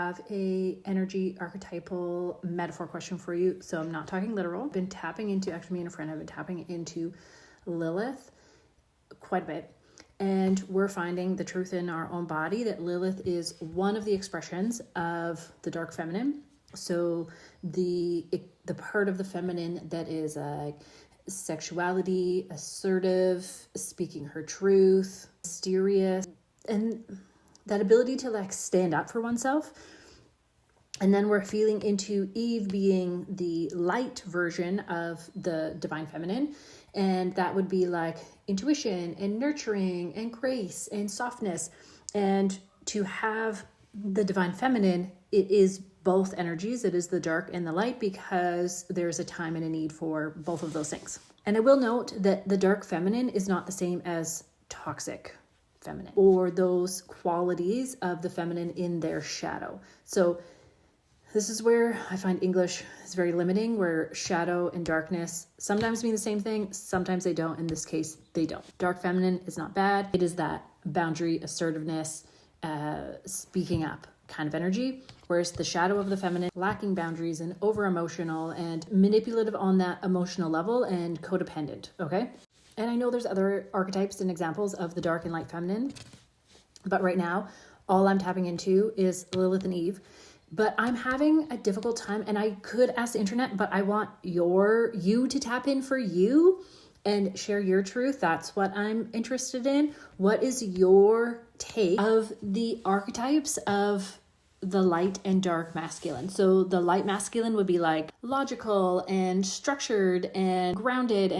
Have a energy archetypal metaphor question for you. So I'm not talking literal. I've been tapping into, actually me and a friend have been tapping into Lilith quite a bit. And we're finding the truth in our own body that Lilith is one of the expressions of the dark feminine. So the part of the feminine that is sexuality, assertive, speaking her truth, mysterious, and that ability to like stand up for oneself. And then we're feeling into Eve being the light version of the divine feminine. And that would be like intuition and nurturing and grace and softness. And to have the divine feminine, it is both energies. It is the dark and the light, because there's a time and a need for both of those things. And I will note that the dark feminine is not the same as toxic feminine or those qualities of the feminine in their shadow. So this is where I find English is very limiting, where shadow and darkness sometimes mean the same thing, sometimes they don't. In this case, they don't. Dark feminine is not bad. It is that boundary, assertiveness, speaking up kind of energy, whereas the shadow of the feminine, lacking boundaries and over emotional and manipulative on that emotional level and codependent, okay? And I know there's other archetypes and examples of the dark and light feminine, but right now, all I'm tapping into is Lilith and Eve. But I'm having a difficult time, and I could ask the internet, but I want you to tap in for you and share your truth. That's what I'm interested in. What is your take of the archetypes of the light and dark masculine? So the light masculine would be like logical and structured and grounded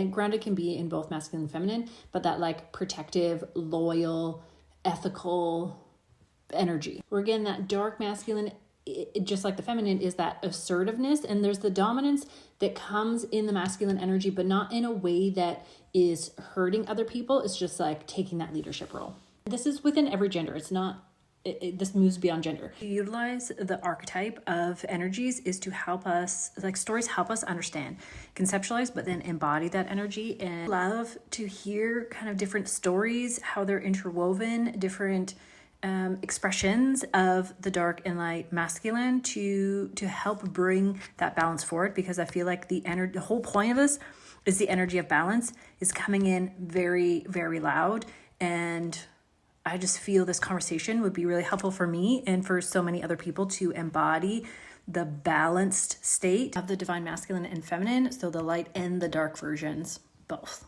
can be in both masculine and feminine, but that like protective, loyal, ethical energy. Where again, that dark masculine, just like the feminine, is that assertiveness, and there's the dominance that comes in the masculine energy, but not in a way that is hurting other people. It's just like taking that leadership role. This is within every gender. It's not, this moves beyond gender. To utilize the archetype of energies is to help us, like stories help us understand, conceptualize, but then embody that energy. And love to hear kind of different stories, how they're interwoven, different expressions of the dark and light masculine to help bring that balance forward, because I feel like the whole point of this is the energy of balance is coming in very, very loud. And I just feel this conversation would be really helpful for me and for so many other people to embody the balanced state of the divine masculine and feminine. So the light and the dark versions, both.